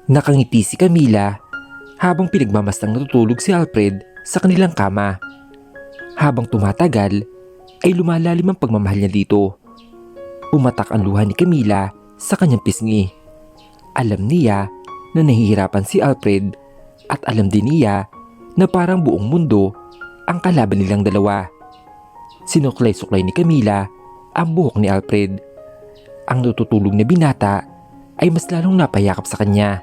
Nakangiti si Camila habang pinagmamastang natutulog si Alfred sa kanilang kama. Habang tumatagal ay lumalalim ang pagmamahal niya dito. Umatak ang luha ni Camila sa kanyang pisngi. Alam niya na nahihirapan si Alfred at alam din niya na parang buong mundo ang kalaban nilang dalawa. Sinuklay-suklay ni Camila ang buhok ni Alfred. Ang natutulog na binata ay mas lalong napayakap sa kanya.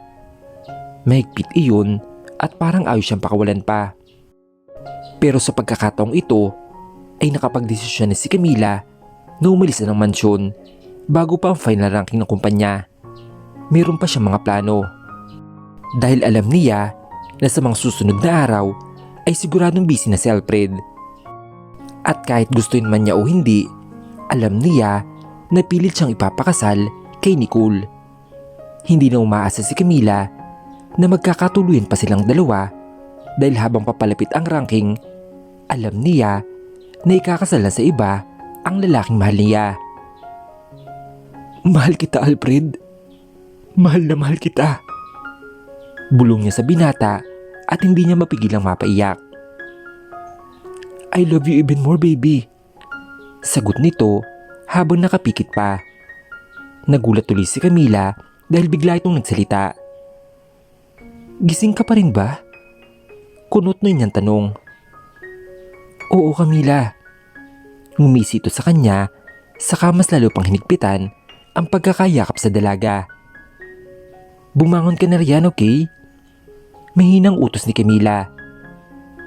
Mahigpit iyon at parang ayos siyang pakawalan pa. Pero sa pagkakataong ito ay nakapagdesisyon na si Camila na umalis na ng mansyon bago pa ang final ranking ng kumpanya. Meron pa siyang mga plano. Dahil alam niya na sa mga susunod na araw ay siguradong busy na si Alfred. At kahit gustuin man niya o hindi, alam niya na pilit siyang ipapakasal kay Nicole. Hindi na umaasa si Camila na magkakatuluyan pa silang dalawa dahil habang papalapit ang ranking, alam niya na ikakasal na sa iba ang lalaking mahal niya. "Mahal kita, Alfred. Mahal na mahal kita." Bulong niya sa binata at hindi niya mapigilang mapaiyak. "I love you even more, baby." Sagot nito habang nakapikit pa. Nagulat tuloy si Camila dahil bigla itong nagsalita. "Gising ka pa rin ba?" Kunot na niyang tanong. "Oo, Camila." Ngumisi ito sa kanya, saka mas lalo pang hinigpitan ang pagkakayakap sa dalaga. "Bumangon ka na riyan, okay?" Mahinang utos ni Camila.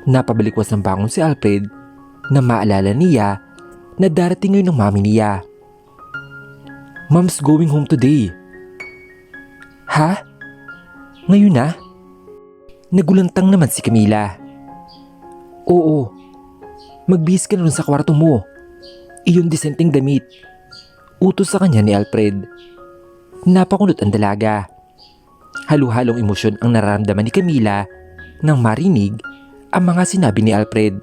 Napabalikwas ng bangon si Alfred na maalala niya na darating ngayon ng mami niya. "Mom's going home today." "Ha? Ngayon na?" Nagulantang naman si Camila. "Oo, magbihis ka na rin sa kwarto mo. Iyon disenteng damit." Utos sa kanya ni Alfred. Napakunot ang dalaga. Halo-halong emosyon ang nararamdaman ni Camila nang marinig ang mga sinabi ni Alfred.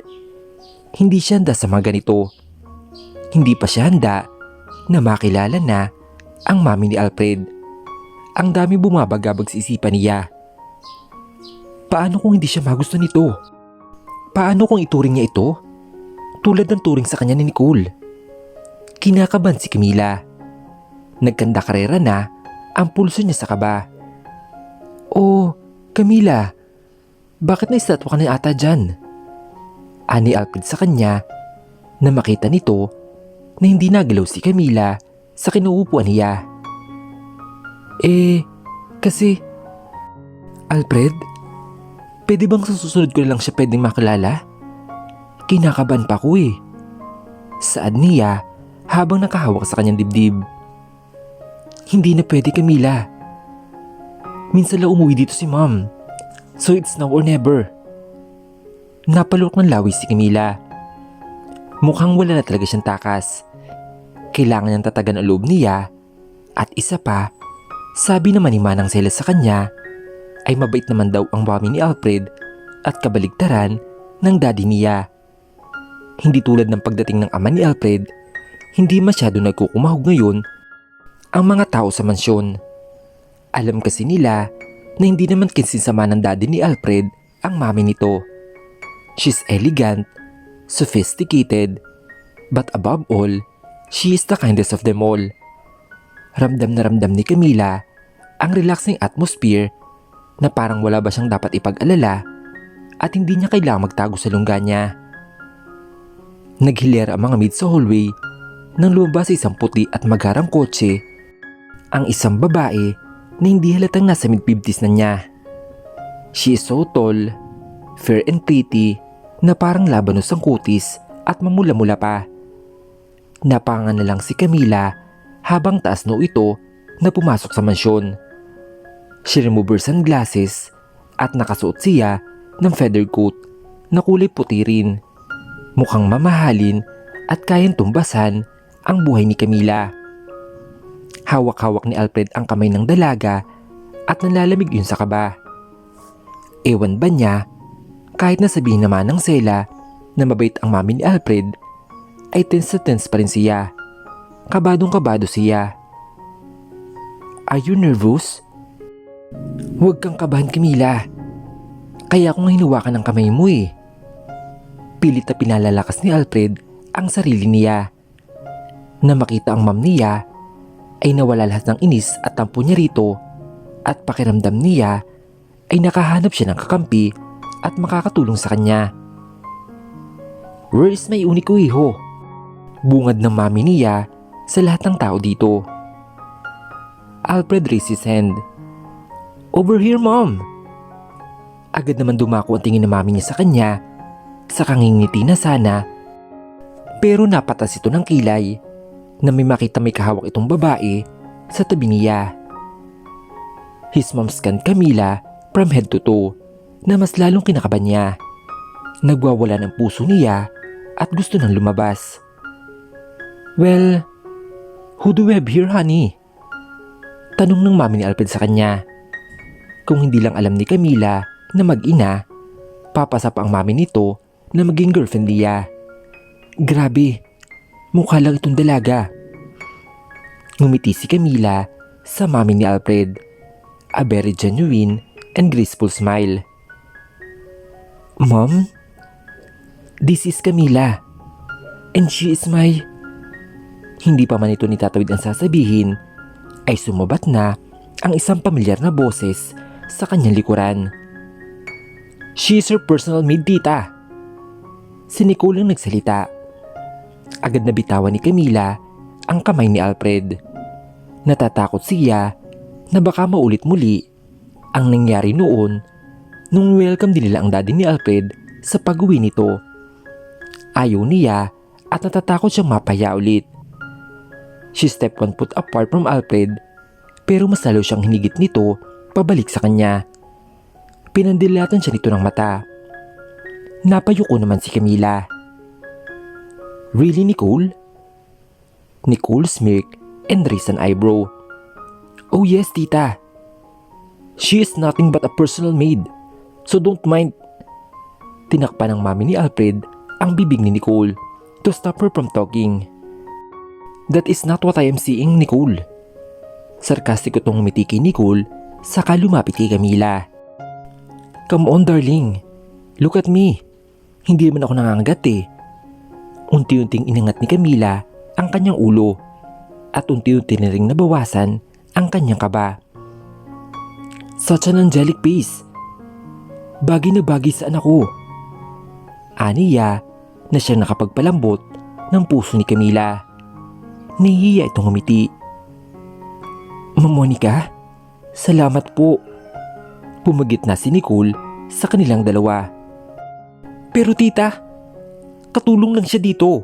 Hindi siya handa sa mga ganito. Hindi pa siya handa na makilala na ang mami ni Alfred. Ang dami bumabagabag sa isipan niya. Paano kung hindi siya magusto nito? Paano kung ituring niya ito tulad ng turing sa kanya ni Nicole? Kinakabahan si Camila. Nagkanda karera na ang pulso niya sa kaba. "Oh, Camila, bakit naistatwa ka na ata dyan?" Ani Alfred sa kanya na makita nito na hindi nagalaw si Camila sa kinuupuan niya. Kasi... "Alfred, pwede bang sa susunod ko na lang siya pwedeng makilala? Kinakabahan pa ko eh." Saad niya habang nakahawak sa kanyang dibdib. "Hindi na pwede, Camila. Minsan lang umuwi dito si Mom. So it's now or never." Napalok ng lawis si Camila. Mukhang wala na talaga siyang takas. Kailangan niyang tatagan ang loob niya. At isa pa, sabi naman ni Manang Sela sa kanya, ay mabait naman daw ang mami ni Alfred at kabaligtaran ng daddy niya. Hindi tulad ng pagdating ng ama ni Alfred, hindi masyado nagkukumahog ngayon ang mga tao sa mansyon. Alam kasi nila na hindi naman kinsinsama ng daddy ni Alfred ang mami nito. She's elegant, sophisticated, but above all, she is the kindest of them all. Ramdam na ramdam ni Camila ang relaxing atmosphere na parang wala ba siyang dapat ipag-alala at hindi niya kailangang magtago sa lungga niya. Naghilera ang mga maid sa hallway nang lumabas sa isang puti at magarang kotse ang isang babae na hindi halatang nasa mid-50s na niya. She is so tall, fair and pretty na parang labanos ang kutis at mamula-mula pa. Napangan na lang si Camila habang taas noo ito na pumasok sa mansyon. She removed her sunglasses at nakasuot siya ng feather coat na kulay puti rin. Mukhang mamahalin at kayang tumbasan ang buhay ni Camila. Hawak-hawak ni Alfred ang kamay ng dalaga at nalalamig yun sa kaba. Ewan ba niya, kahit nasabihin naman ng Sela na mabait ang mami ni Alfred, ay tense na tense pa rin siya. Kabadong kabado siya. "Are you nervous?" Huwag kang kabahan, Camila. Kaya ako nga hinawakan ng kamay mo eh. Pilit na pinalalakas ni Alfred ang sarili niya. Na makita ang ma'am niya ay nawala lahat ng inis at tampo niya rito at pakiramdam niya ay nakahanap siya ng kakampi at makakatulong sa kanya. Where is my unico hijo? Bungad ng mami niya sa lahat ng tao dito. Alfred raised his hand. Over here, mom! Agad naman dumako ang tingin ng mami niya sa kanya sa kangingiti na sana, pero napatas ito ng kilay na may makita may kahawak itong babae sa tabi niya. His mom scanned Camila from head to toe na mas lalong kinakabahan niya. Nagwawala ng puso niya at gusto nang lumabas. Well, who do we have here, honey? Tanong ng mami ni Alfred sa kanya. Kung hindi lang alam ni Camila na mag-ina, papasa pa ang mami nito na maging girlfriend niya. Grabe, mukha lang itong dalaga. Ngumiti si Camila sa mami ni Alfred. A very genuine and graceful smile. Mom, this is Camila. And she is my... Hindi pa man ito ni Tatawid ang sasabihin, ay sumabat na ang isang pamilyar na boses sa kanyang likuran. She is her personal maid, tita. Si Nicole ang nagsalita. Agad na bitawan ni Camila ang kamay ni Alfred. Natatakot siya na baka maulit muli ang nangyari noon nung welcome din nila ang daddy ni Alfred sa pag-uwi nito. Ayaw niya at natatakot siyang mapaya ulit. She stepped 1 foot apart from Alfred, pero mas lalo siyang hinigit nito pabalik sa kanya. Pinandilatan siya nito ng mata. Napayuko naman si Camila. Really, Nicole? Nicole smirked and raised an eyebrow. Oh yes, tita. She is nothing but a personal maid, so don't mind. Tinakpan ng mami ni Alfred ang bibig ni Nicole to stop her from talking. That is not what I am seeing, Nicole. Sarkastik itong ngumiti kay Nicole saka lumapit kay Camila. Come on, darling. Look at me. Hindi naman ako nangangagat eh. Unti-unting inangat ni Camila ang kanyang ulo at unti-unti na ring nabawasan ang kanyang kaba. Such an angelic face. Bagay na bagay sa anak ko. Aniya na siyang nakapagpalambot ng puso ni Camila. Nahihiya itong ngumiti. Ma'am Monica, salamat po. Pumagit na si Nicole sa kanilang dalawa. Pero tita, katulong lang siya dito.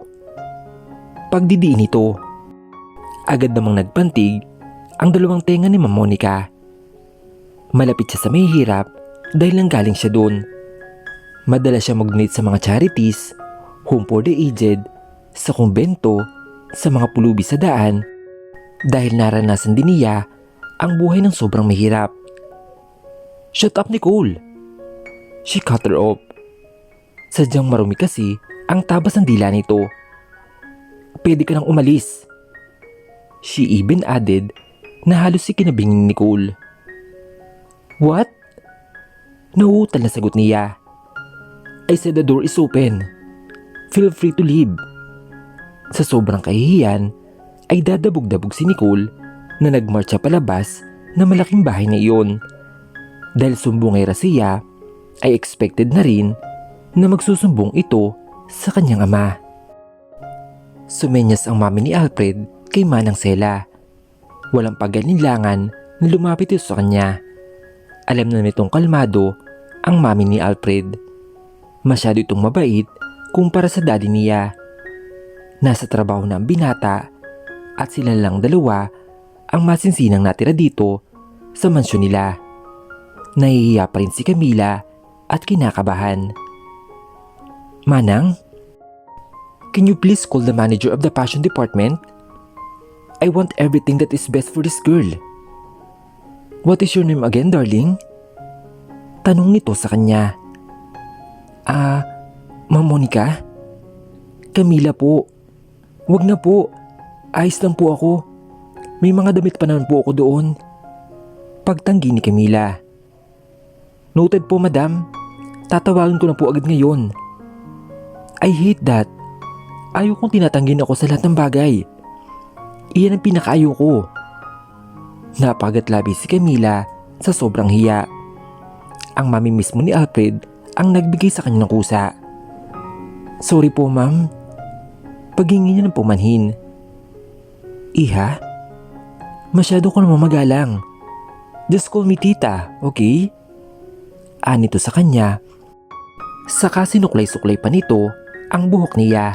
Pagdidiin ito. Agad namang nagpantig ang dalawang tenga ni Ma'am Monica. Malapit siya sa may hirap dahil nanggaling siya doon. Madalas siya mag-donate sa mga charities, home for the aged, sa kumbento, sa mga pulubi sa daan dahil naranasan din niya ang buhay ng sobrang mahirap. Shut up, Nicole! She cut her off. Sadyang marumi kasi ang tabas ng dila nito. Pwede ka nang umalis. She even added na halos ikinabing ni Nicole. What? Nauutal na sagot niya. I said the door is open. Feel free to leave. Sa sobrang kahihiyan ay dadabog-dabog si Nicole na nagmarcha palabas na malaking bahay na iyon. Dahil sumbong ay rasiya ay expected na rin na magsusumbong ito sa kanyang ama. Sumenyas ang mami ni Alfred kay Manang Sela. Walang pag-alinlangan na lumapit ito sa kanya. Alam na nitong kalmado ang mami ni Alfred. Masyado itong mabait kumpara sa daddy niya. Nasa trabaho na ang binata at sila lang dalawa ang masinsinang natira dito sa mansyon nila. Nahihiya pa rin si Camila at kinakabahan. Manang, can you please call the manager of the fashion department? I want everything that is best for this girl. What is your name again, darling? Tanong nito sa kanya. Ma'am Monica? Camila po. Wag na po. Ayos lang po ako. May mga damit pa naman po ako doon. Pagtanggi ni Camila. Noted po, madam. Tatawagin ko na po agad ngayon. I hate that. Ayaw kong tinatanggin ako sa lahat ng bagay. Iyan ang pinakaayaw ko. Napagat-labi si Camila sa sobrang hiya. Ang mami mismo ni Alfred ang nagbigay sa kanya ng kusa. Sorry po, ma'am. Paghingi niya ng pumanhin. Iha? Masyado ko namang magalang. Just call me tita, okay? Anito sa kanya. Saka sinuklay-suklay pa nito ang buhok niya.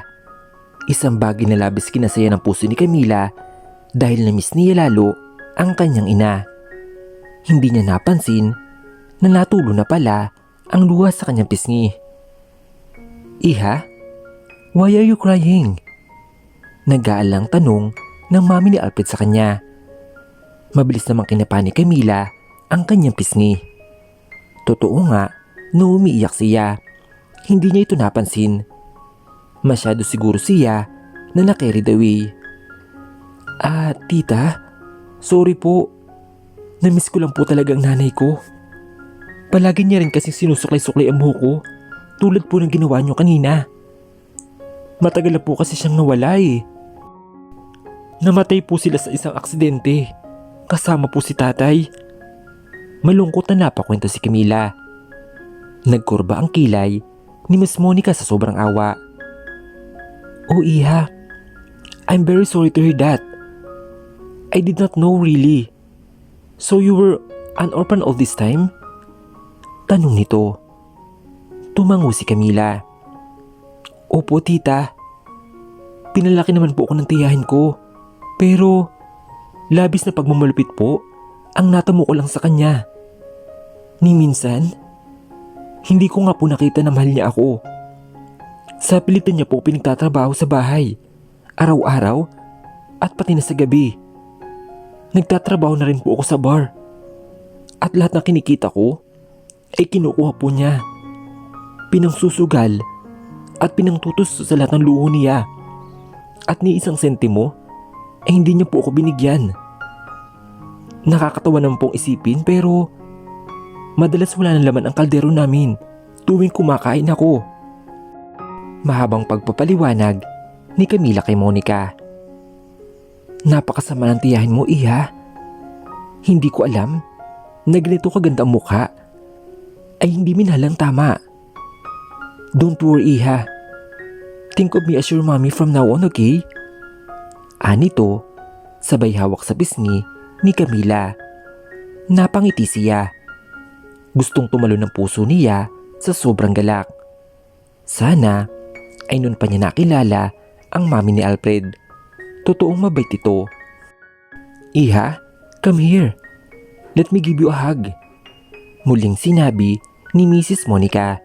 Isang bagay na labis kinasaya ng puso ni Camila dahil na-miss niya lalo ang kanyang ina. Hindi niya napansin na natulo na pala ang luha sa kanyang pisngi. Iha, why are you crying? Nag-aalang tanong ng mami ni Alfred sa kanya. Mabilis namang kinapa ni Camila ang kanyang pisngi. Totoo nga na umiiyak siya. Hindi niya ito napansin. Masyado siguro siya na na-carried away. Tita, sorry po. Namiss ko lang po talaga ang nanay ko. Palagi niya rin kasing sinusuklay-suklay ang buhok ko, tulad po ng ginawa niyo kanina. Matagal na po kasi siyang nawala eh. Namatay po sila sa isang aksidente. Kasama po si tatay. Malungkot na napakwento si Camila. Nagkurba ang kilay ni Miss Monica sa sobrang awa. Oh iha, I'm very sorry to hear that. I did not know really. So you were an orphan all this time? Tanong nito. Tumango si Camila. Opo tita. Pinalaki naman po ako ng tiyahin ko. Pero labis na pagmamalupit po ang natamo ko lang sa kanya. Ni minsan, hindi ko nga po nakita na mahal niya ako. Sa pilitan niya po pinagtatrabaho sa bahay, araw-araw at pati na sa gabi. Nagtatrabaho na rin po ako sa bar. At lahat na kinikita ko ay kinukuha po niya. Pinangsusugal at pinangtutos sa lahat ng luho niya. At ni isang sentimo ay hindi niya po ako binigyan. Nakakatawa naman pong isipin pero madalas wala ng laman ang kaldero namin tuwing kumakain ako. Mahabang pagpapaliwanag ni Camila kay Monica. Napakasama ng tiyahin mo, iha. Hindi ko alam na ganito kaganda ang mukha ay hindi minhalang tama. Don't worry, iha. Think of me as your mommy from now on, okay? Anito, sabay hawak sa pisngi ni Camila. Napangiti siya. Gustong tumalo ng puso niya sa sobrang galak. Sana ay noon pa niya nakilala ang mami ni Alfred. Totoong mabait ito. Iha, come here. Let me give you a hug. Muling sinabi ni Mrs. Monica.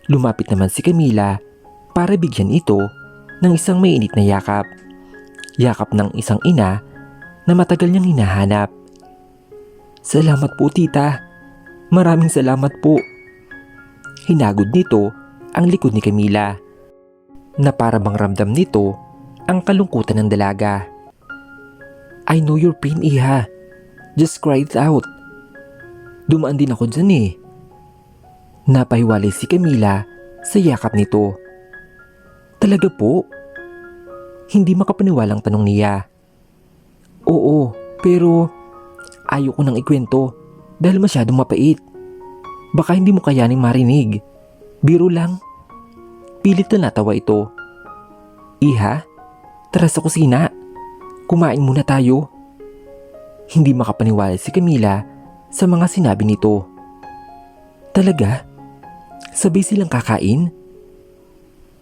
Lumapit naman si Camila para bigyan ito ng isang mainit na yakap. Yakap ng isang ina na matagal niyang hinahanap. Salamat po tita. Maraming salamat po. Hinagod nito ang likod ni Camila na para bang ramdam nito ang kalungkutan ng dalaga. I know your pain, iha. Just cry it out. Dumaan din ako dyan eh. Napahiwalay si Camila sa yakap nito. Talaga po? Hindi makapaniwalang tanong niya. Oo, pero ayoko nang ikwento dahil masyadong mapait. Baka hindi mo kayaning marinig. Biro lang. Pilit na natawa ito. Iha, tara sa kusina. Kumain muna tayo. Hindi makapaniwala si Camila sa mga sinabi nito. Talaga? Sabay silang kakain?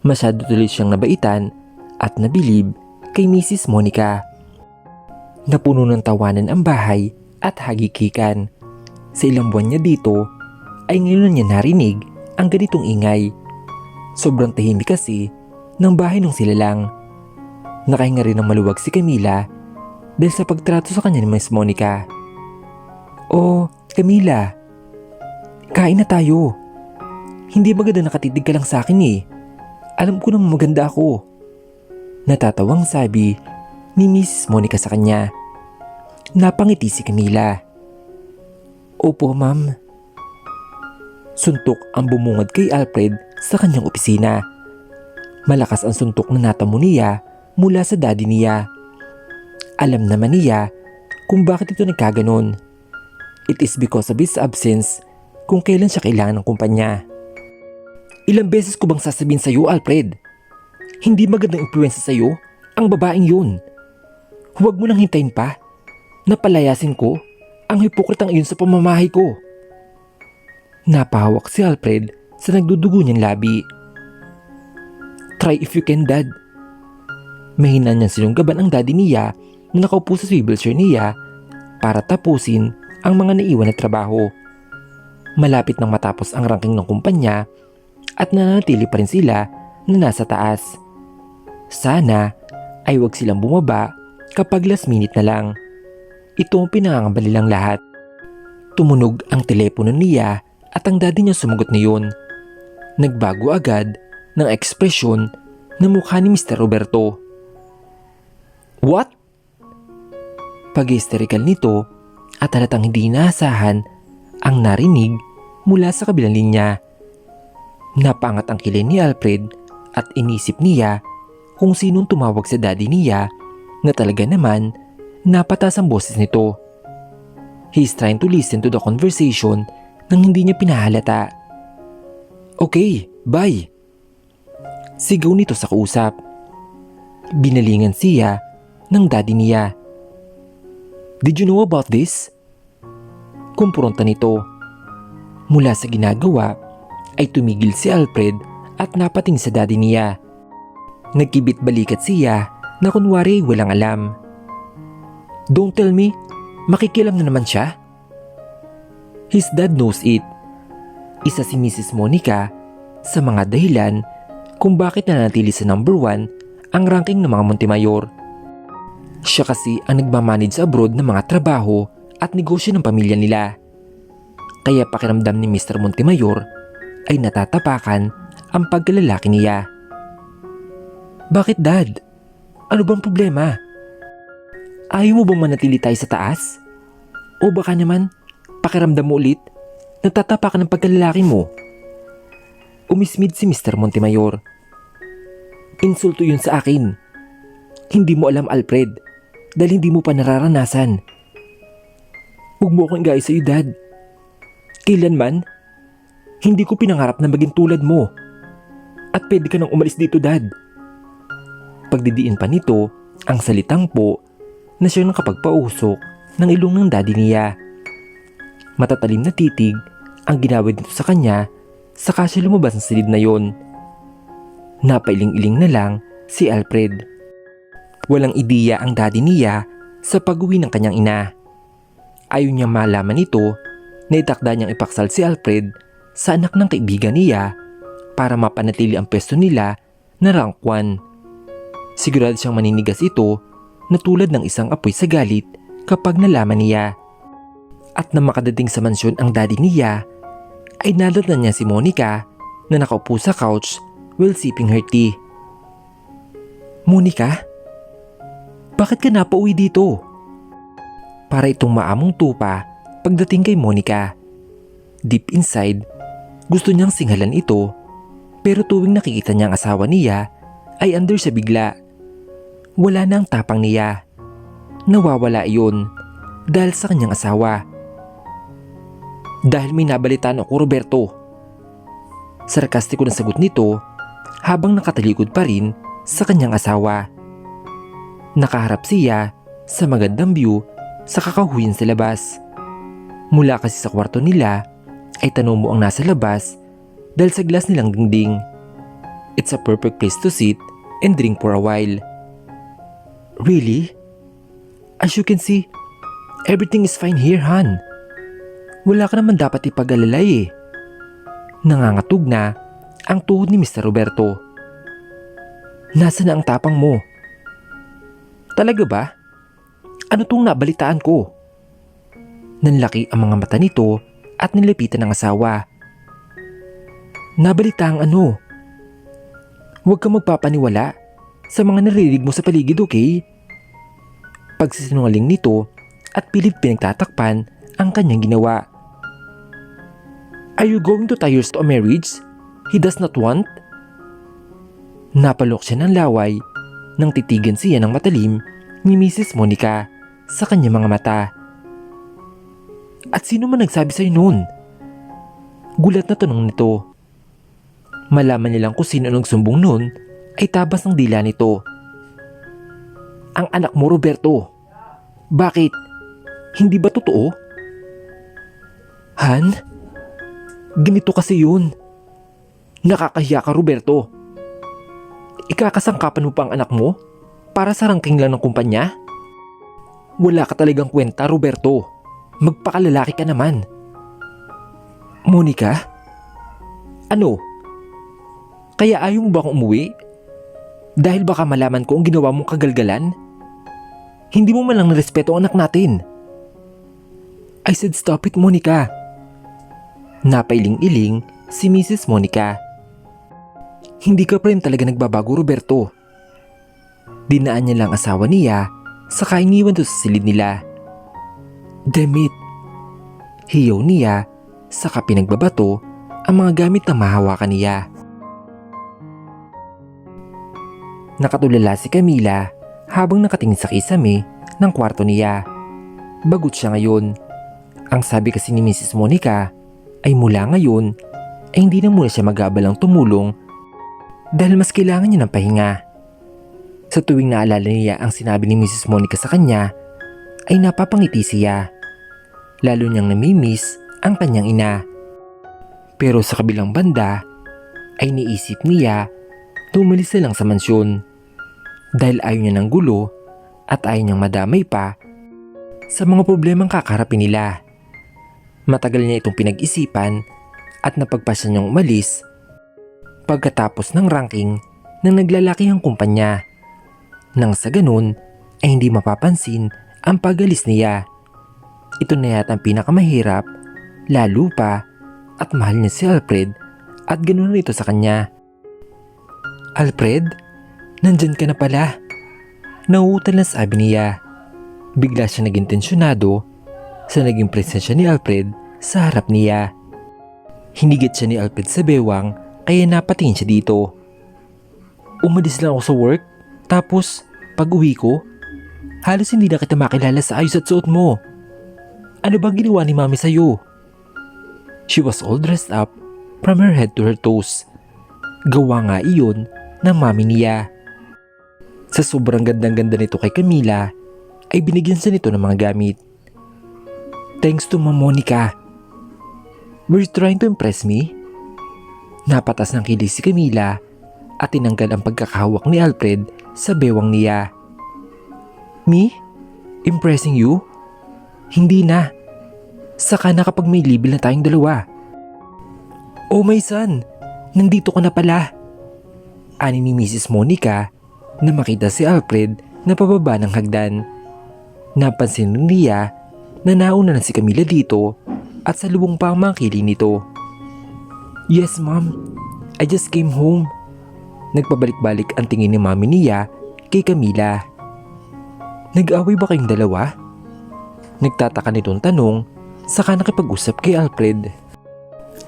Masyado tuloy siyang nabaitan at nabilib kay Mrs. Monica. Napuno ng tawanan ang bahay at hagikikan. Sa ilang buwan niya dito ay ngayon niya narinig ang ganitong ingay. Sobrang tahimik kasi ng bahay nung sila lang. Nakahinga rin ng maluwag si Camila dahil sa pagtrato sa kanya ni Miss Monica. Oh, Camila, kain na tayo. Hindi maganda nakatitig ka lang sa akin eh. Alam ko naman maganda ako. Natatawang sabi ni Miss Monica sa kanya. Napangiti si Camila. Opo, ma'am. Suntok ang bumungad kay Alfred sa kanyang opisina. Malakas ang suntok na natamo niya mula sa daddy niya. Alam naman niya kung bakit ito nagkaganon. It is because of his absence kung kailan siya kailangan ng kumpanya. Ilang beses ko bang sasabihin sa'yo, Alfred? Hindi magandang impluwensya sa'yo ang babaeng yun. Huwag mo nang hintayin pa. Napalayasin ko ang hipokritang iyon sa pamamahay ko. Napahawak si Alfred sa nagdudugo niyang labi. Try if you can, Dad. Mahina niyang sinunggaban ang daddy niya na nakaupo sa swivel chair niya para tapusin ang mga naiwan na trabaho. Malapit nang matapos ang ranking ng kumpanya at nananatili pa rin sila na nasa taas. Sana ay wag silang bumaba kapag last minute na lang. Ito ang pinangangambali lang lahat. Tumunog ang telepono niya at ang daddy niya sumagot na yun. Nagbago agad ng ekspresyon ng mukha ni Mr. Roberto. What? Pag-hysterical nito at halatang hindi inaasahan ang narinig mula sa kabilang linya. Napangat ang kilay ni Alfred at inisip niya kung sinong tumawag sa daddy niya na talaga naman napatas ang boses nito. He's trying to listen to the conversation nang hindi niya pinahalata. Okay, bye. Sigaw nito sa kausap. Binalingan siya ng daddy niya. Did you know about this? Kumpronta nito. Mula sa ginagawa ay tumigil si Alfred at napating sa daddy niya. Nagkibit balikat siya na kunwari walang alam. Don't tell me, makikialam na naman siya. His dad knows it. Isa si Mrs. Monica sa mga dahilan kung bakit nanatili sa number 1 ang ranking ng mga Montemayor. Siya kasi ang nagmamanage sa abroad ng mga trabaho at negosyo ng pamilya nila. Kaya pakiramdam ni Mr. Montemayor ay natatapakan ang pagkalalaki niya. Bakit, Dad? Ano bang problema? Ayaw mo bang manatili tayo sa taas? O baka naman, pakiramdam mo ulit, natatapakan ng pagkalalaki mo? Umismid si Mr. Montemayor. Insulto yun sa akin. Hindi mo alam, Alfred, dahil hindi mo pa nararanasan. Huwag mo akong igaya sa'yo, Dad. Kailanman, hindi ko pinangarap na maging tulad mo. At pwede ka nang umalis dito, Dad. Pagdidiin pa nito ang salitang po na siya nakapagpausok ng ilong ng daddy niya. Matatalim na titig ang ginawid nito sa kanya saka siya lumabas ng silid na yon. Napailing-iling na lang si Alfred. Walang ideya ang daddy niya sa pag-uwi ng kanyang ina. Ayaw niyang malaman ito na itakda niyang ipaksal si Alfred sa anak ng kaibigan niya para mapanatili ang pwesto nila na rank 1. Sigurado siyang maninigas ito na tulad ng isang apoy sa galit kapag nalaman niya. At nang makadating sa mansyon ang daddy niya, ay nadatnan niya si Monica na nakaupo sa couch while sipping her tea. Monica? Bakit ka napauwi dito? Para itong maamong tupa pagdating kay Monica. Deep inside, gusto niyang singhalan ito pero tuwing nakikita niya ang asawa niya ay under siya bigla. Wala na ang tapang niya. Nawawala iyon dahil sa kanyang asawa. Dahil may nabalitaan ako, Roberto. Sarkastiko na sagot nito habang nakatalikod pa rin sa kanyang asawa. Nakaharap siya sa magandang view sa kakahuyan sa labas. Mula kasi sa kwarto nila ay tanong mo ang nasa labas dahil sa glass nilang dingding. It's a perfect place to sit and drink for a while. Really? As you can see, everything is fine here, Han. Wala ka naman dapat ipag-alalay eh. Nangangatog na ang tuhod ni Mr. Roberto. Nasaan na ang tapang mo? Talaga ba? Ano tong nabalitaan ko? Nanlaki ang mga mata nito at nilapitan ng asawa. Nabalita ang ano? Huwag kang magpapaniwala sa mga narinig mo sa paligid, okay? Pagsisinungaling nito at pilit pinagtatakpan ang kanyang ginawa. Are you going to tie yours to a marriage he does not want? Napalok siya ng laway nang titigan siya ng matalim ni Mrs. Monica sa kanyang mga mata. At sino man nagsabi sa'yo noon? Gulat na tanong nito. Malaman nilang kung sino nagsumbong noon ay tabas ng dila nito. Ang anak mo, Roberto. Bakit? Hindi ba totoo? Han? Ganito kasi yun. Nakakahiya ka, Roberto. Ikakasangkapan mo pa ang anak mo para sa rangking lang ng kumpanya? Wala ka talagang kwenta, Roberto. Magpakalalaki ka naman. Monica? Ano? Kaya ayaw mo ba akong umuwi? Dahil baka malaman ko ang ginawa mong kagalgalan? Hindi mo man lang narespeto ang anak natin. I said stop it, Monica. Napailing-iling si Mrs. Monica. Hindi ka pa rin talaga nagbabago, Roberto. Dinaan niya lang asawa niya saka iniwan doon sa silid nila. Damit. Hiyaw niya saka pinagbabato ang mga gamit na mahawakan niya. Nakatulala si Camila habang nakatingin sa kisame ng kwarto niya. Bagot siya ngayon. Ang sabi kasi ni Mrs. Monica ay mula ngayon ay hindi na muna siya mag-aabalang tumulong dahil mas kailangan niya ng pahinga. Sa tuwing naalala niya ang sinabi ni Mrs. Monica sa kanya ay napapangiti siya. Lalo niyang namimiss ang kanyang ina. Pero sa kabilang banda ay niisip niya tumalis na lang sa mansyon dahil ayaw niya ng gulo at ayaw niyang madamay pa sa mga problemang kakarapin nila. Matagal niya itong pinag-isipan at napagpasya niyang umalis pagkatapos ng ranking ng naglalakihang kumpanya. Nang sa ganun ay hindi mapapansin ang pag-alis niya. Ito na yata ang pinakamahirap, lalo pa at mahal niya si Alfred at ganun rin ito sa kanya. Alfred, nandyan ka na pala. Nauutal na sabi niya. Bigla siya naging tensyonado sa naging presensya ni Alfred sa harap niya. Hinigit siya ni Alfred sa bewang kaya napatingin siya dito. Umalis lang ako sa work, tapos pag uwi ko, halos hindi na kita makilala sa ayos at suot mo. Ano bang ginawa ni Mami sa'yo? She was all dressed up from her head to her toes. Gawa nga iyon ng mami niya. Sa sobrang gandang-ganda nito kay Camila, ay binigyan siya nito ng mga gamit. Thanks to Ma'am Monica. Were you trying to impress me? Napatas ng kilig si Camila at tinanggal ang pagkakahawak ni Alfred sa bewang niya. Me? Impressing you? Hindi na. Saka na kapag may libil na tayong dalawa. Oh my son, nandito ka na pala. Ani ni Mrs. Monica na makita si Alfred na pababa ng hagdan. Napansin niya na nauna na si Camila dito at salubong pa ang mga kiling nito. Yes ma'am, I just came home. Nagpabalik-balik ang tingin ni mami niya kay Camila. Nag-away ba kayong dalawa? Nagtataka nitong tanong saka nakipag-usap kay Alfred.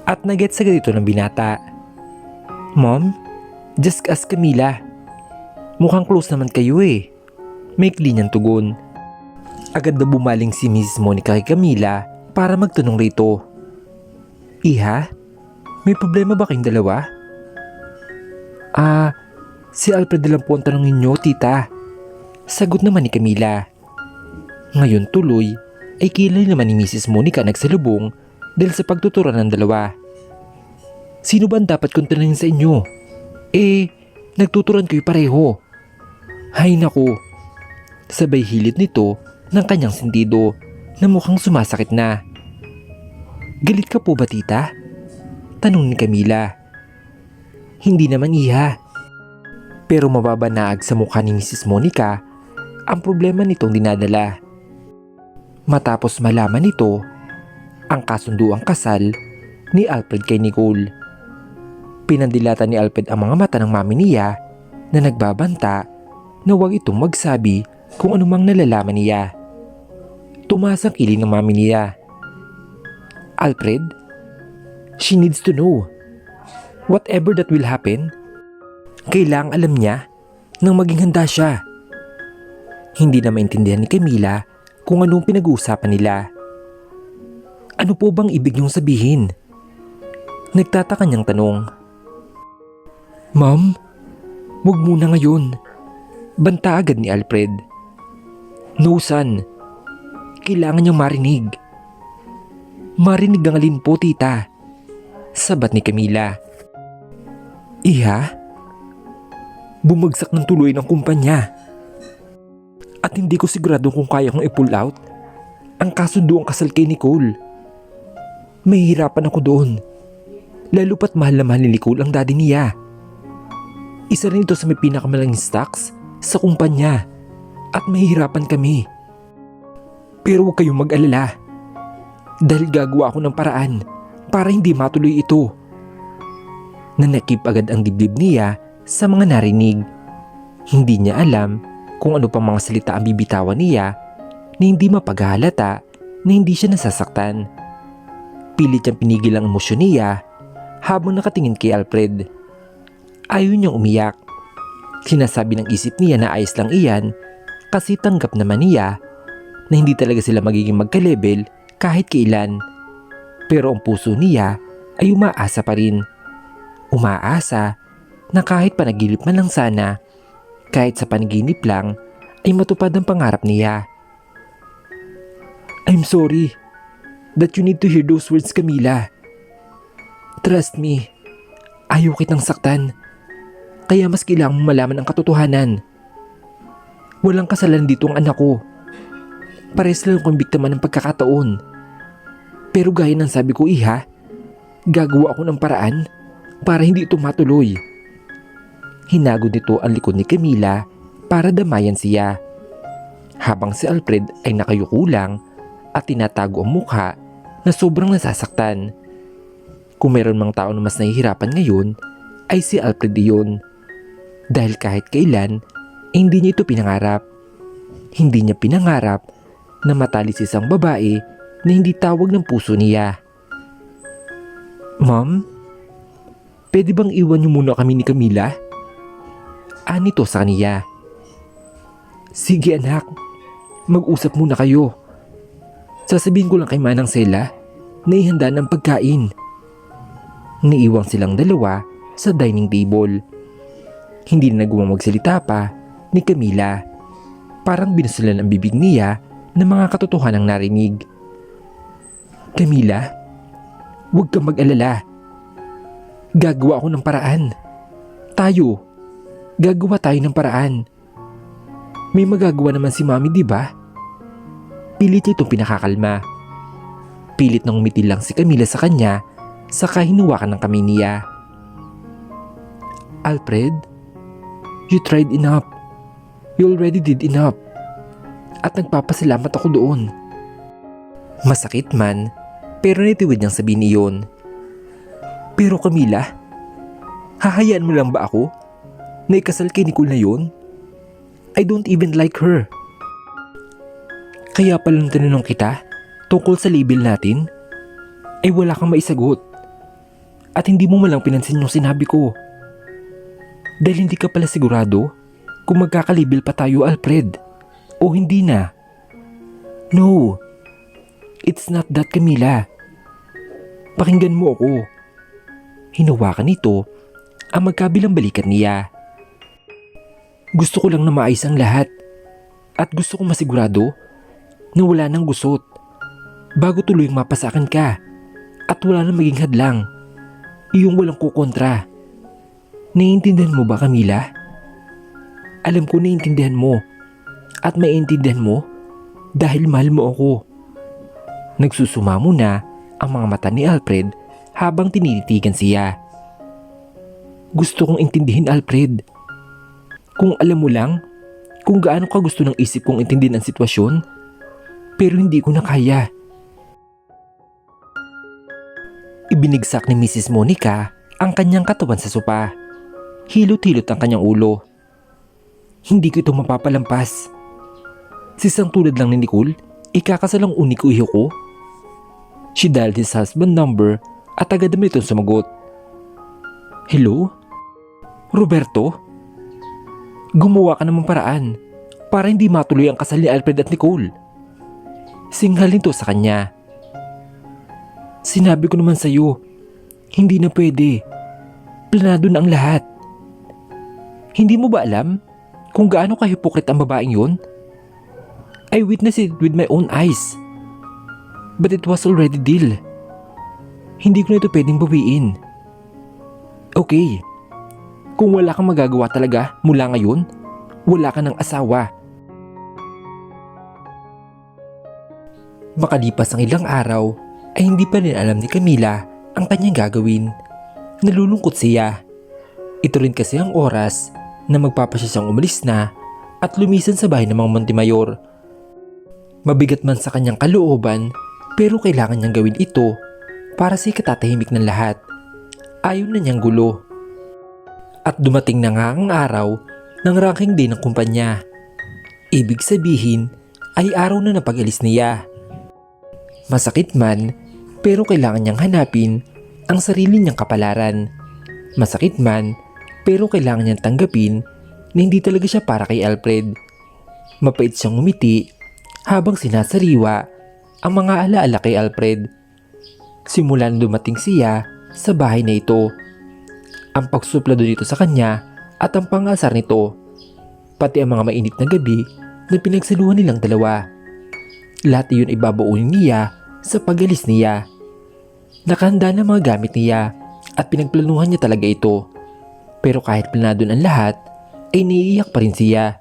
At nagets agad ito ng binata. Mom, just ask Camila. Mukhang close naman kayo eh. Maikli niyang tugon. Agad na bumaling si Mrs. Monica kay Camila para magtanong rito. Iha, may problema ba kayong dalawa? Si Alfred lang po ang tanongin niyo, tita. Sagot naman ni Camila. Ngayon tuloy ay kilala naman ni Mrs. Monica nagsalubong dahil sa pagtuturan ng dalawa. Sino ba ang dapat kong tanongin sa inyo? Nagtuturan kayo pareho. Hay naku. Sabay hilit nito ng kanyang sentido na mukhang sumasakit na. Galit ka po ba tita? Tanong ni Camila. Hindi naman iha. Pero mababanaag sa mukha ni Mrs. Monica ang problema nitong dinadala. Matapos malaman nito ang kasunduang kasal ni Alfred kay Nicole. Pinandilatan ni Alfred ang mga mata ng mami niya na nagbabanta na huwag itong magsabi kung anumang nalalaman niya. Tumaas ang kiling ng mami niya. Alfred, She needs to know. Whatever that will happen, kailangang alam niya nang maging handa siya. Hindi na maintindihan ni Camila kung anong pinag-uusapan nila. Ano po bang ibig niyong sabihin? Nagtataka niyang tanong. Ma'am, wag muna ngayon. Banta agad ni Alfred. No son, kailangan niyang marinig. Marinig ang alin po, tita? Sabat ni Camila. Iha? Bumagsak ng tuloy ng kumpanya. At hindi ko sigurado kung kaya kong i-pull out ang kasundo ang kasal kay Nicole. Mahihirapan ako doon. Lalo pat mahal na mahal ni Nicole ang daddy niya. Isa rin ito sa may pinakamalanging stocks sa kumpanya at mahihirapan kami. Pero huwag kayong mag-alala dahil gagawa ako ng paraan para hindi matuloy ito. Nanakip agad ang dibdib niya sa mga narinig. Hindi niya alam kung ano pang mga salita ang bibitawan niya na hindi mapaghahalata na hindi siya nasasaktan. Pilit niyang pinigil ang emosyon niya habang nakatingin kay Alfred. Ayaw niyang umiyak. Sinasabi ng isip niya na ayos lang iyan kasi tanggap naman niya na hindi talaga sila magiging magka-level kahit kailan. Pero ang puso niya ay umaasa pa rin. Umaasa na kahit panaginip man lang sana, kahit sa panaginip lang ay matupad ang pangarap niya. I'm sorry that you need to hear those words, Camila. Trust me, ayaw kitang saktan. Kaya mas kailangan mong malaman ang katotohanan. Walang kasalanan dito ang anak ko. Pares lang akong biktima ng pagkakataon. Pero gaya ng sabi ko, iha, gagawa ako ng paraan para hindi ito matuloy. Hinagod nito ang likod ni Camila para damayan siya. Habang si Alfred ay nakayuko lang at tinatago ang mukha na sobrang nasasaktan. Kung meron mang tao na mas nahihirapan ngayon ay si Alfred iyon. Dahil kahit kailan hindi niya ito pinangarap. Hindi niya pinangarap na matali si isang babae na hindi tawag ng puso niya. Ma'am, pwede bang iwan niyo muna kami ni Camila? Anito sa kaniya. Sige anak, mag-usap muna kayo. Sasabihin ko lang kay Manang Sela na ihanda ng pagkain. Niiwang silang dalawa sa dining table. Hindi na nagawang magsalita pa ni Camila. Parang binusulan ang bibig niya ng mga katotohanang narinig. Camila, huwag kang mag-alala. Gagawa ako ng paraan. Gagawa tayo ng paraan. May magagawa naman si Mami, di ba? Pilit itong pinakakalma. Pilit nang umiti lang si Camila sa kanya saka hinuwakan ng kamay niya. Alfred, you tried enough. You already did enough. At nagpapasalamat ako doon. Masakit man, pero nitiwid niyang sabihin iyon. Pero Camila, hahayaan mo lang ba ako na ikasal kay Nicole na yun? I don't even like her. Kaya pala nung tinanong kita tungkol sa label natin, ay wala kang maisagot. At hindi mo malang pinansin yung sinabi ko. Dahil hindi ka pala sigurado kung magkakalabel pa tayo, Alfred, o hindi na. No, it's not that, Camila. Pakinggan mo ako. Hinawakan nito ang magkabilang balikat niya. Gusto ko lang na maayos ang lahat at gusto kong masigurado na wala nang gusot bago tuluyang mapasakan ka at wala nang maging hadlang, iyong walang kukontra. Naiintindihan mo ba, Camila? Alam ko naiintindihan mo at maiintindihan mo dahil mahal mo ako. Nagsusumamo na ang mga mata ni Alfred habang tinititigan siya. Gusto kong intindihin, Alfred. Kung alam mo lang kung gaano ka gusto ng isip kong intindihin ang sitwasyon, pero hindi ko na kaya. Ibinigsak ni Mrs. Monica ang kanyang katawan sa sopa. Hilot-hilot ang kanyang ulo. Hindi ko ito mapapalampas. Si isang tulad lang ni Nicole, ikakasal ang uniko iho ko. She dialed his husband number at agad naman itong sumagot. Hello? Roberto? Gumawa ka naman paraan para hindi matuloy ang kasal ni Alfred at Nicole. Singhal nito sa kanya. Sinabi ko naman sa'yo, hindi na pwede. Planado na ang lahat. Hindi mo ba alam kung gaano kahipokrit ang babaeng yun? I witnessed it with my own eyes. But it was already deal. Hindi ko na ito pwedeng bawiin. Okay. Kung wala kang magagawa talaga mula ngayon, wala ka ng asawa. Makalipas ang ilang araw, ay hindi pa rin alam ni Camila ang kanyang gagawin. Nalulungkot siya. Ito rin kasi ang oras na magpapasya siyang umalis na at lumisan sa bahay ng mga Montemayor. Mabigat man sa kanyang kalooban, pero kailangan niyang gawin ito para sa ikatatahimik ng lahat. Ayaw na niyang gulo. At dumating na nga ang araw ng ranking day ng kumpanya. Ibig sabihin ay araw na ng pag-alis niya. Masakit man, pero kailangan niyang hanapin ang sarili niyang kapalaran. Masakit man, pero kailangan niyang tanggapin na hindi talaga siya para kay Alfred. Mapait siyang ngumiti habang sinasariwa ang mga alaala kay Alfred. Simula na dumating siya sa bahay na ito. Ang pagsuplado dito sa kanya at ang pangasar nito, pati ang mga mainit na gabi na pinagsaluhan nilang dalawa. Lahat iyon ay babaunin niya sa pag-alis niya. Nakahanda na mga gamit niya at pinagplanuhan niya talaga ito. Pero kahit planado ang lahat, ay naiiyak pa rin siya.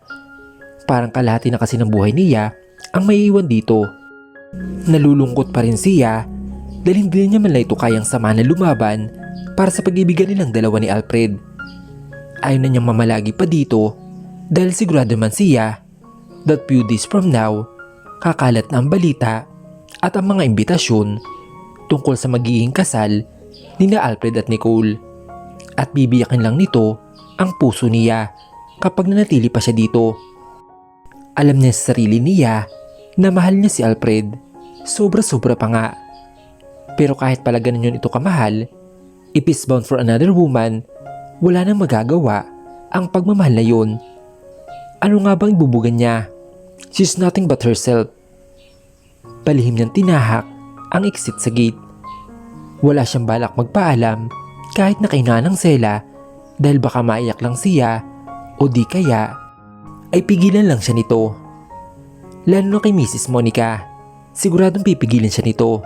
Parang kalahati na kasi ng buhay niya ang maiiwan dito. Nalulungkot pa rin siya dahil hindi niya man lang ito kayang sama na lumaban para sa pag-ibigan nilang dalawa ni Alfred. Ayaw na niyang mamalagi pa dito dahil sigurado man siya that few days from now, kakalat na ang balita at ang mga imbitasyon tungkol sa magiging kasal ni na Alfred at Nicole. At bibiyakin lang nito ang puso niya kapag nanatili pa siya dito. Alam niya sa sarili niya na mahal niya si Alfred. Sobra-sobra pa nga. Pero kahit pala ganun yun ito kamahal, if he's bound for another woman, wala nang magagawa ang pagmamahal na yun. Ano nga bang ibubugan niya? She's nothing but herself. Palihim niyang tinahak ang exit sa gate. Wala siyang balak magpaalam kahit na kahinaan ng Sela dahil baka maiyak lang siya o di kaya ay pigilan lang siya nito. Lalo na kay Mrs. Monica, siguradong pipigilan siya nito.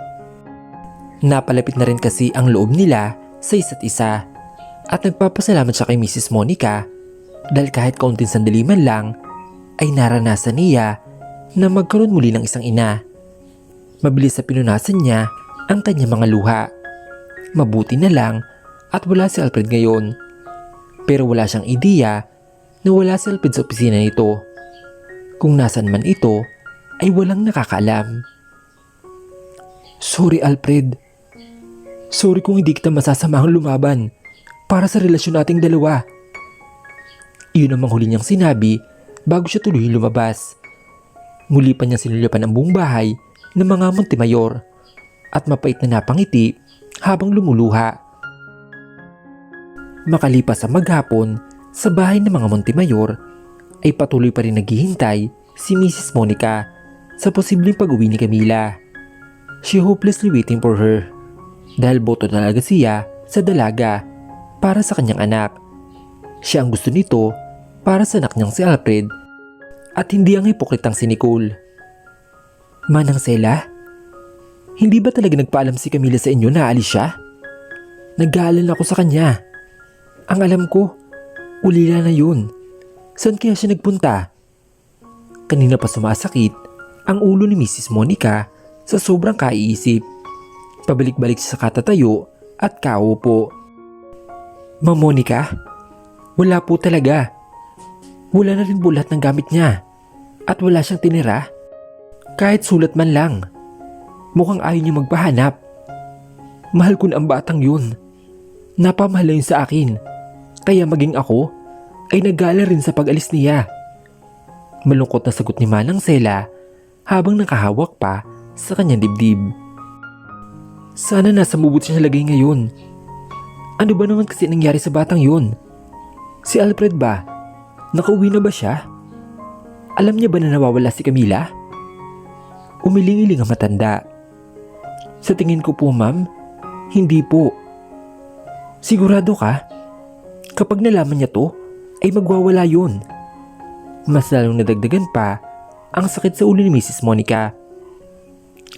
Napalapit na rin kasi ang loob nila sa isa't isa at nagpapasalamat siya kay Mrs. Monica dahil kahit kaunting sandali man lang ay naranasan niya na magkaroon muli ng isang ina. Mabilis sa pinunasan niya ang kanyang mga luha. Mabuti na lang at wala si Alfred ngayon. Pero wala siyang ideya na wala si Alfred sa opisina nito. Kung nasan man ito ay walang nakakaalam. Sorry Alfred. Sorry kung hindi kita masasamahang lumaban para sa relasyon nating dalawa. Iyon ang huli niyang sinabi bago siya tuloy lumabas. Muli pa niya sinulyapan ang buong bahay ng mga Montemayor at mapait na napangiti habang lumuluha. Makalipas ang maghapon sa bahay ng mga Montemayor ay patuloy pa rin naghihintay si Mrs. Monica sa posibleng pag-uwi ni Camila. She hopelessly waiting for her dahil boto talaga siya sa dalaga para sa kanyang anak. Siya ang gusto nito para sa anak niyang si Alfred at hindi ang hipokritang si Nicole. Manang Sela, hindi ba talaga nagpaalam si Camila sa inyo na aalis siya? Nag-aalala ako sa kanya. Ang alam ko, ulila na yun. Saan kaya siya nagpunta? Kanina pa sumasakit ang ulo ni Mrs. Monica sa sobrang kaiisip. Pabalik-balik siya sa katatayo at kaupo. Ma'am Monica, wala po talaga. Wala na rin po lahat ng gamit niya at wala siyang tinira. Kahit sulat man lang. Mukhang ayaw niya magpahanap. Mahal ko na ang batang yun. Napamahal yun sa akin. Kaya maging ako ay nag-alala rin sa pag-alis niya. Malungkot na sagot ni Manang Sela habang nakahawak pa sa kanyang dibdib. Sana nasa mabuti siya lagay ngayon. Ano ba naman kasi nangyari sa batang yun? Si Alfred ba? Nakauwi na ba siya? Alam niya ba na nawawala si Camila? Umiling-iling ang matanda. Sa tingin ko po, ma'am, hindi po. Sigurado ka? Kapag nalaman niya to, ay magwawala yun. Mas lalong nadagdagan pa ang sakit sa ulo ni Mrs. Monica.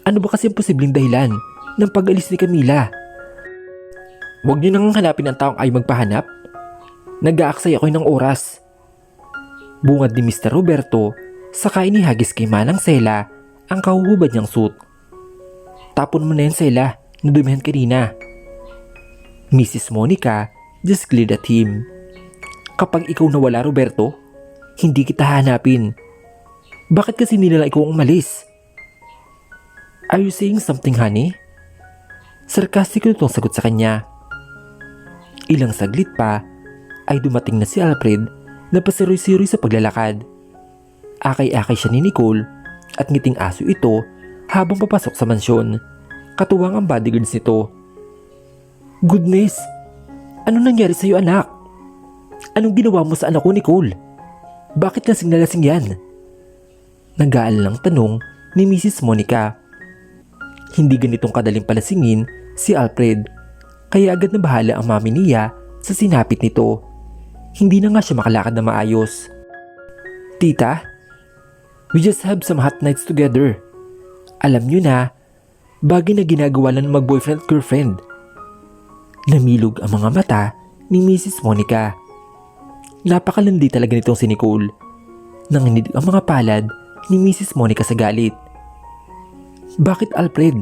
Ano ba kasi ang posibleng dahilan ng pag-alis ni Camila? Huwag niyo nang hanapin ang taong ay magpahanap. Nag-aaksay ako ng oras. Bungad ni Mr. Roberto, saka inihagis kay Manang Sela ang kahuhubad niyang suit. Tapon mo na yan, Sela, nadumihan kanina. Mrs. Monica just glared at him. Kapag ikaw nawala, Roberto, hindi kita hanapin. Bakit kasi nila ikaw umalis? Are you saying something, honey? Sarkastiko itong sagot sa kanya. Ilang saglit pa ay dumating na si Alfred na pasiroy-siroy sa paglalakad. Akay-akay siya ni Nicole at ngiting aso ito habang papasok sa mansyon. Katuwang ang bodyguards nito. Goodness! Ano nangyari sa iyo, anak? Anong ginawa mo sa anak ko, Nicole? Bakit lasing na lasing yan? Nag-aalalang tanong ni Mrs. Monica. Hindi ganitong kadaling palasingin si Alfred, kaya agad na bahala ang mami niya sa sinapit nito. Hindi na nga siya makalakad na maayos. Tita, we just have some hot nights together. Alam niyo na, bagay na ginagawa lang ng mag-boyfriend at girlfriend. Namilog ang mga mata ni Mrs. Monica. Napakalandi talaga nitong si Nicole. Nanginig ang mga palad ni Mrs. Monica sa galit. Bakit, Alfred?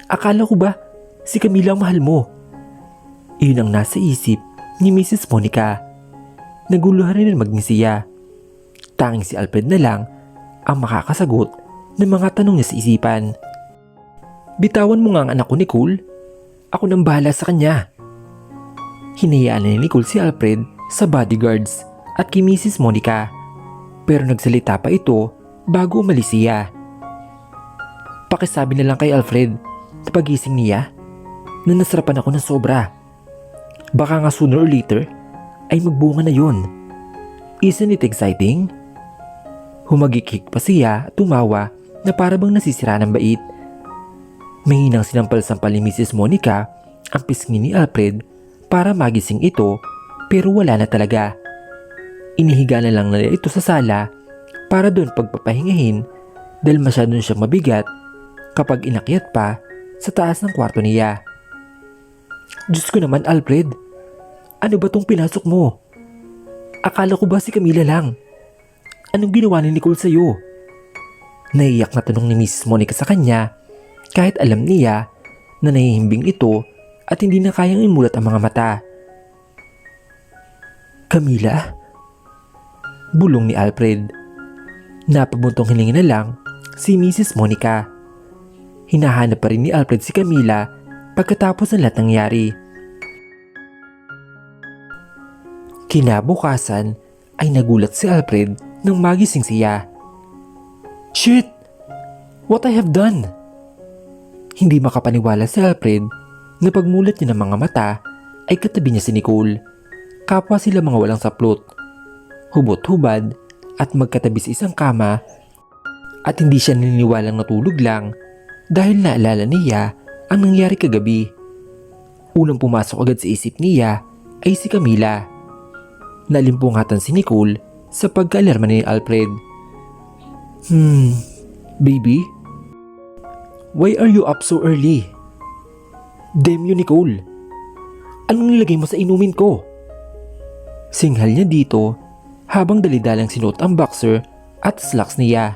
Akala ko ba si Camila ang mahal mo? Iyon ang nasa isip ni Mrs. Monica. Naguluhan rin ang maging siya. Tanging si Alfred na lang ang makakasagot ng mga tanong niya sa isipan. Bitawan mo nga ang anak ko, Nicole. Ako nang bahala sa kanya. Hinayaan na ni Nicole si Alfred sa bodyguards at kay Mrs. Monica. Pero nagsalita pa ito bago umalis siya. Pakisabi na lang kay Alfred na pagising niya na nasarapan ako ng sobra. Baka nga sooner or later ay magbunga na yun. Isn't it exciting? Humagikik pa siya at tumawa na para bang nasisira ng bait. Mahinang sinampal-sampal ni Mrs. Monica ang pisngi ni Alfred para magising ito, pero wala na talaga. Inihiga na lang nila ito sa sala para doon pagpapahingahin dahil masyado na siyang mabigat kapag inakyat pa sa taas ng kwarto niya. Diyos ko naman, Alfred, ano ba tong pinasok mo? Akala ko ba si Camila lang? Anong ginawa ni Nicole sa'yo? Naiyak na tanong ni Mrs. Monica sa kanya kahit alam niya na nahihimbing ito at hindi na kayang imulat ang mga mata. Camila? Bulong ni Alfred. Napabuntong hilinga na lang si Mrs. Monica. Hinahanap pa rin ni Alfred si Camila pagkatapos ng lahat nangyari. Kinabukasan ay nagulat si Alfred nang magising siya. Shit! What I have done? Hindi makapaniwala si Alfred na pagmulat niya ng mga mata ay katabi niya si Nicole. Kapwa sila mga walang saplot. Hubot-hubad at magkatabi sa isang kama at hindi siya naniniwalang natulog lang dahil naalala niya ang nangyari kagabi. Unang pumasok agad sa isip niya ay si Camila. Nalimpungatan si Nicole sa pagkaalarma ni Alfred. Baby? Why are you up so early? Damn you, Nicole. Anong nilagay mo sa inumin ko? Singhal niya dito habang dalidalang sinuot ang boxer at slacks niya.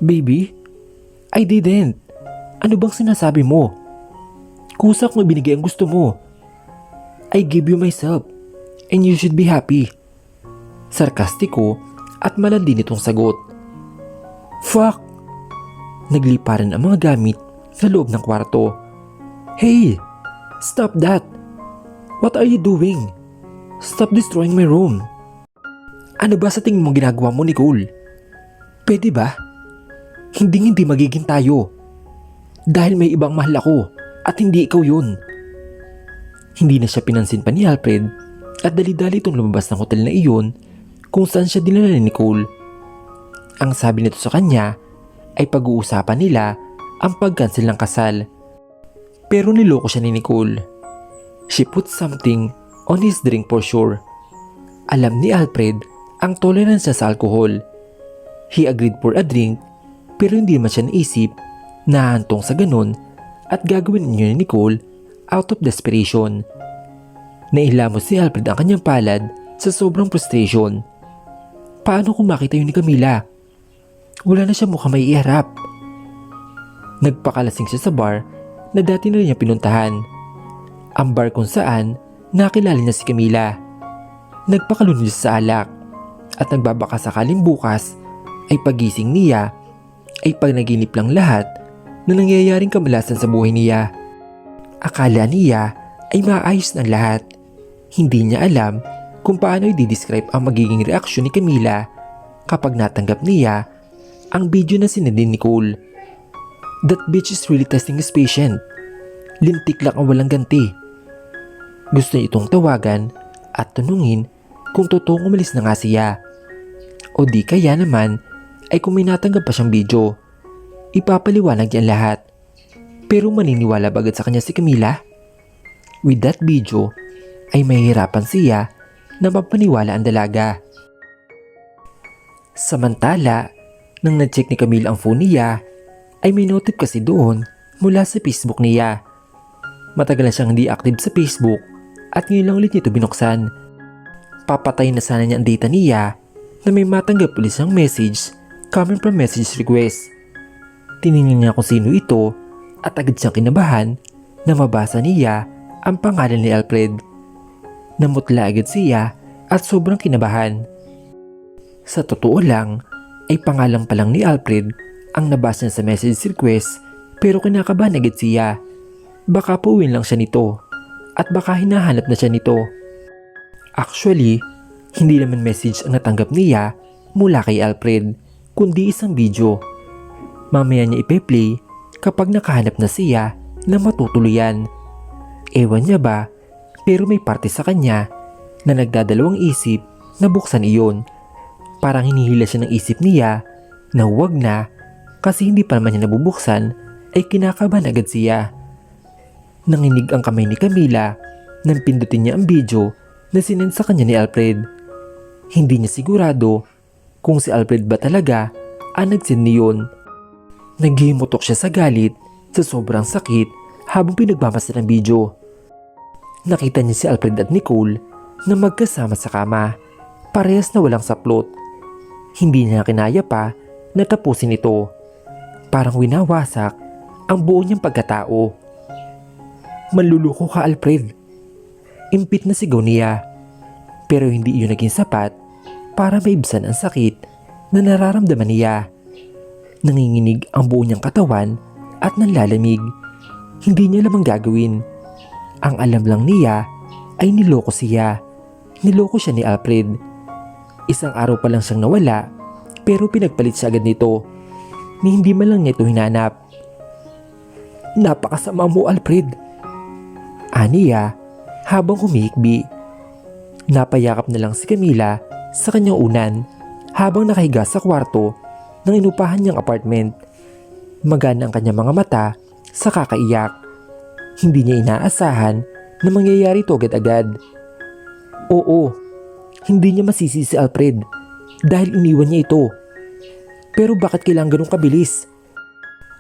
Baby? I didn't. Ano bang sinasabi mo? Kusa kong ibinigay ang gusto mo. I gave you myself and you should be happy. Sarkastiko at malandi nitong sagot. Fuck! Nagliparan ang mga gamit sa loob ng kwarto. Hey! Stop that! What are you doing? Stop destroying my room. Ano ba sa tingin mo ginagawa mo, Nicole? Pwede ba? Hindi magiging tayo. Dahil may ibang mahal ako at hindi ikaw yun. Hindi na siya pinansin pa ni Alfred at dali-dali itong lumabas ng hotel na iyon kung saan siya dinala ni Nicole. Ang sabi nito sa kanya ay pag-uusapan nila ang pag-cancel ng kasal. Pero niloko siya ni Nicole. She put something on his drink for sure. Alam ni Alfred ang tolerance niya sa alcohol. He agreed for a drink pero hindi naman siya naisip na hantong sa ganun at gagawin niyo ni Nicole out of desperation. Nailamos si Alfred ang kanyang palad sa sobrang frustration. Paano kung makita yun ni Camila? Wala na siya mukhang may iharap. Nagpakalasing siya sa bar na dati na rin niya pinuntahan. Ang bar kung saan nakilala niya si Camila. Nagpakalunod siya sa alak at nagbabaka sakaling bukas ay pagising niya ay pagnaginip lang lahat na nangyayaring kamalasan sa buhay niya. Akala niya ay maayos ng lahat. Hindi niya alam kung paano i-describe ang magiging reaksyon ni Camila kapag natanggap niya ang video na sinend ni Nicole. That bitch is really testing his patient. Lintik lang ang walang ganti. Gusto niya itong tawagan at tanungin kung totoong umalis na nga siya. O di kaya naman ay kung may natanggap pa siyang video. Ipapaliwanag niya lahat. Pero maniniwala ba agad sa kanya si Camila? With that video ay mahihirapan siya na mapaniwala ang dalaga. Samantala, nang na-check ni Camila ang phone niya, ay may notif kasi doon mula sa Facebook niya. Matagal na siyang hindi active sa Facebook at ngayon lang ulit nito binuksan. Papatayin na sana niya ang data niya na may matanggap ulit siyang message coming from message request. Tiningnan niya kung sino ito at agad siyang kinabahan na mabasa niya ang pangalan ni Alfred. Namutla agad siya at sobrang kinabahan. Sa totoo lang ay pangalan pa lang ni Alfred ang nabasa niya sa message request pero kinakabahan agad siya. Baka pauwin lang siya nito at baka hinahanap na siya nito. Actually, hindi naman message ang natanggap niya mula kay Alfred kundi isang video. Mamaya niya ipe-play kapag nakahanap na siya na matutuluyan. Ewan niya ba pero may parte sa kanya na nagdadalawang isip na buksan iyon. Parang hinihila siya ng isip niya na huwag na kasi hindi pa naman niya nabubuksan ay kinakabahan agad siya. Nanginig ang kamay ni Camila nang pindutin niya ang video na sinend sa kanya ni Alfred. Hindi niya sigurado kung si Alfred ba talaga ang nagsend niyon. Naghimutok siya sa galit sa sobrang sakit habang pinagmamasdan ang video. Nakita niya si Alfred at Nicole na magkasama sa kama, parehas na walang saplot. Hindi niya kinaya pa na tapusin ito. Parang winawasak ang buo niyang pagkatao. Manluloko ka, Alfred. Impit na sigaw niya. Pero hindi iyon naging sapat para maibsan ang sakit na nararamdaman niya. Nanginginig ang buo niyang katawan at nanlalamig. Hindi niya lamang gagawin. Ang alam lang niya ay niloko siya. Niloko siya ni Alfred. Isang araw pa lang siyang nawala pero pinagpalit siya agad nito. Ni hindi man lang niya ito hinanap. Napakasama mo, Alfred. Aniya habang humihikbi. Napayakap na lang si Camila sa kanyang unan habang nakahiga sa kwarto ng inupahan niyang apartment. Magana ang kanyang mga mata sa kakaiyak. Hindi niya inaasahan na mangyayari ito agad-agad. Oo, hindi niya masisi si Alfred dahil iniwan niya ito. Pero bakit kailangan ganun kabilis?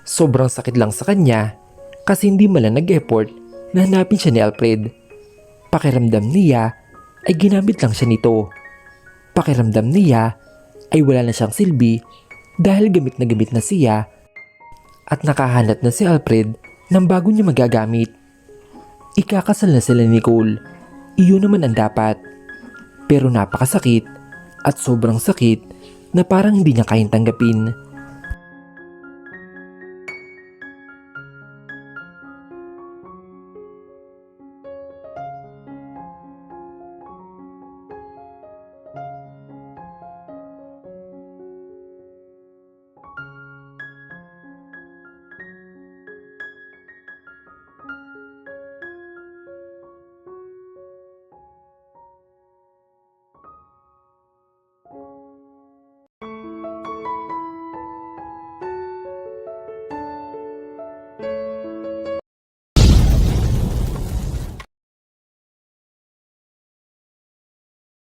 Sobrang sakit lang sa kanya kasi hindi malang nag-effort na hanapin siya ni Alfred. Pakiramdam niya ay ginamit lang siya nito. Pakiramdam niya ay wala na siyang silbi dahil gamit na siya at nakahanap na si Alfred ng bago niya magagamit. Ikakasal na sila ni Nicole. Iyon naman ang dapat. Pero napakasakit at sobrang sakit na parang hindi niya kayang tanggapin.